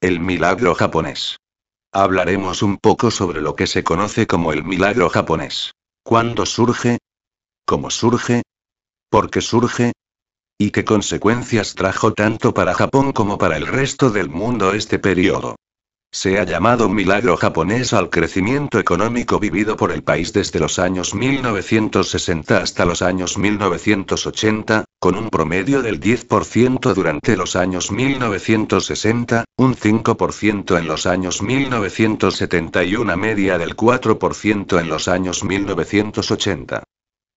El milagro japonés. Hablaremos un poco sobre lo que se conoce como el milagro japonés. ¿Cuándo surge? ¿Cómo surge? ¿Por qué surge? ¿Y qué consecuencias trajo tanto para Japón como para el resto del mundo este periodo? Se ha llamado milagro japonés al crecimiento económico vivido por el país desde los años 1960 hasta los años 1980, con un promedio del 10% durante los años 1960, un 5% en los años 1970 y una media del 4% en los años 1980.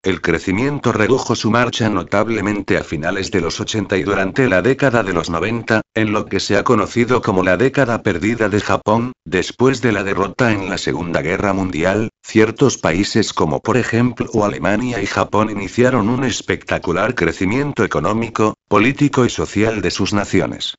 El crecimiento redujo su marcha notablemente a finales de los 80 y durante la década de los 90, en lo que se ha conocido como la década perdida de Japón. Después de la derrota en la Segunda Guerra Mundial, ciertos países como por ejemplo Alemania y Japón iniciaron un espectacular crecimiento económico, político y social de sus naciones.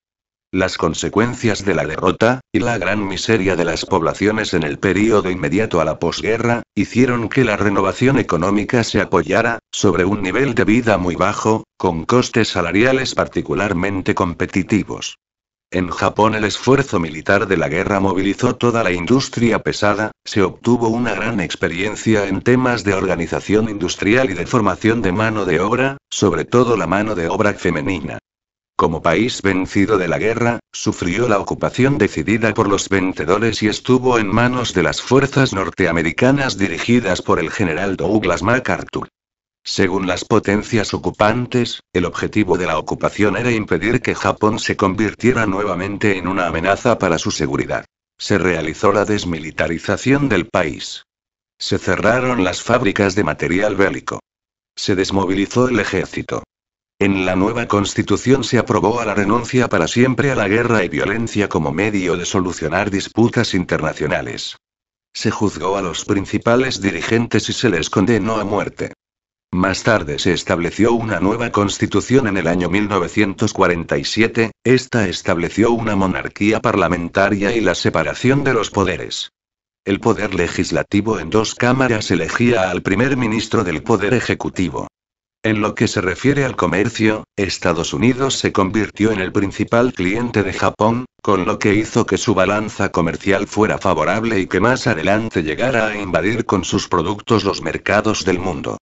Las consecuencias de la derrota, y la gran miseria de las poblaciones en el período inmediato a la posguerra, hicieron que la renovación económica se apoyara, sobre un nivel de vida muy bajo, con costes salariales particularmente competitivos. En Japón el esfuerzo militar de la guerra movilizó toda la industria pesada, se obtuvo una gran experiencia en temas de organización industrial y de formación de mano de obra, sobre todo la mano de obra femenina. Como país vencido de la guerra, sufrió la ocupación decidida por los vencedores y estuvo en manos de las fuerzas norteamericanas dirigidas por el general Douglas MacArthur. Según las potencias ocupantes, el objetivo de la ocupación era impedir que Japón se convirtiera nuevamente en una amenaza para su seguridad. Se realizó la desmilitarización del país. Se cerraron las fábricas de material bélico. Se desmovilizó el ejército. En la nueva constitución se aprobó a la renuncia para siempre a la guerra y violencia como medio de solucionar disputas internacionales. Se juzgó a los principales dirigentes y se les condenó a muerte. Más tarde se estableció una nueva constitución en el año 1947, esta estableció una monarquía parlamentaria y la separación de los poderes. El poder legislativo en dos cámaras elegía al primer ministro del poder ejecutivo. En lo que se refiere al comercio, Estados Unidos se convirtió en el principal cliente de Japón, con lo que hizo que su balanza comercial fuera favorable y que más adelante llegara a invadir con sus productos los mercados del mundo.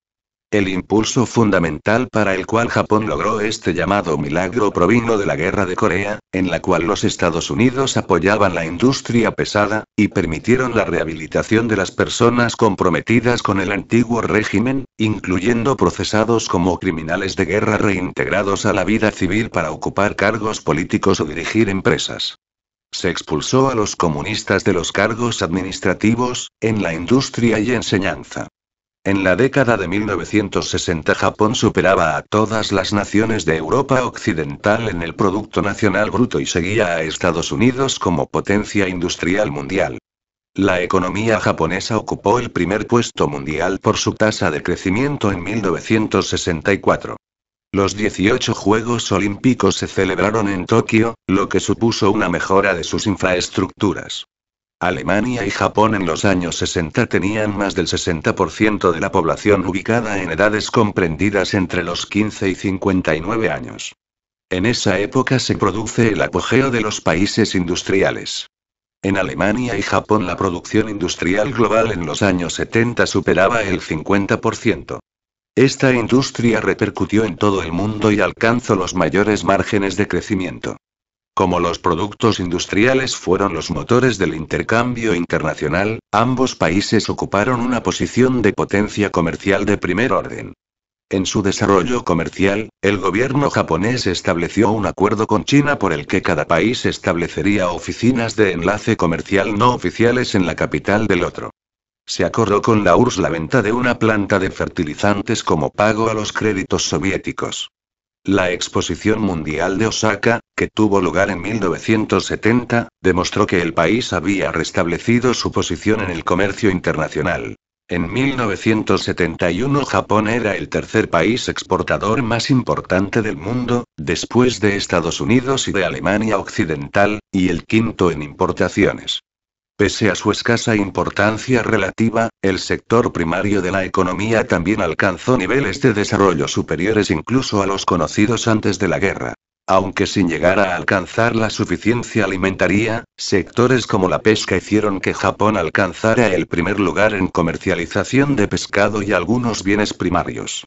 El impulso fundamental para el cual Japón logró este llamado milagro provino de la Guerra de Corea, en la cual los Estados Unidos apoyaban la industria pesada, y permitieron la rehabilitación de las personas comprometidas con el antiguo régimen, incluyendo procesados como criminales de guerra reintegrados a la vida civil para ocupar cargos políticos o dirigir empresas. Se expulsó a los comunistas de los cargos administrativos, en la industria y enseñanza. En la década de 1960 Japón superaba a todas las naciones de Europa Occidental en el Producto Nacional Bruto y seguía a Estados Unidos como potencia industrial mundial. La economía japonesa ocupó el primer puesto mundial por su tasa de crecimiento en 1964. Los 18 Juegos Olímpicos se celebraron en Tokio, lo que supuso una mejora de sus infraestructuras. Alemania y Japón en los años 60 tenían más del 60% de la población ubicada en edades comprendidas entre los 15 y 59 años. En esa época se produce el apogeo de los países industriales. En Alemania y Japón la producción industrial global en los años 70 superaba el 50%. Esta industria repercutió en todo el mundo y alcanzó los mayores márgenes de crecimiento. Como los productos industriales fueron los motores del intercambio internacional, ambos países ocuparon una posición de potencia comercial de primer orden. En su desarrollo comercial, el gobierno japonés estableció un acuerdo con China por el que cada país establecería oficinas de enlace comercial no oficiales en la capital del otro. Se acordó con la URSS la venta de una planta de fertilizantes como pago a los créditos soviéticos. La Exposición Mundial de Osaka, que tuvo lugar en 1970, demostró que el país había restablecido su posición en el comercio internacional. En 1971 Japón era el tercer país exportador más importante del mundo, después de Estados Unidos y de Alemania Occidental, y el quinto en importaciones. Pese a su escasa importancia relativa, el sector primario de la economía también alcanzó niveles de desarrollo superiores incluso a los conocidos antes de la guerra. Aunque sin llegar a alcanzar la suficiencia alimentaria, sectores como la pesca hicieron que Japón alcanzara el primer lugar en comercialización de pescado y algunos bienes primarios.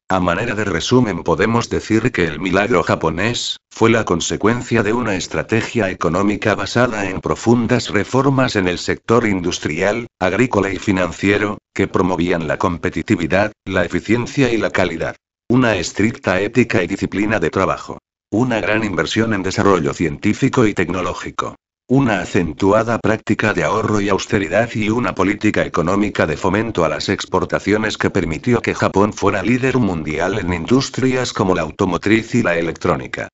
A manera de resumen podemos decir que el milagro japonés fue la consecuencia de una estrategia económica basada en profundas reformas en el sector industrial, agrícola y financiero, que promovían la competitividad, la eficiencia y la calidad. Una estricta ética y disciplina de trabajo. Una gran inversión en desarrollo científico y tecnológico. Una acentuada práctica de ahorro y austeridad y una política económica de fomento a las exportaciones que permitió que Japón fuera líder mundial en industrias como la automotriz y la electrónica.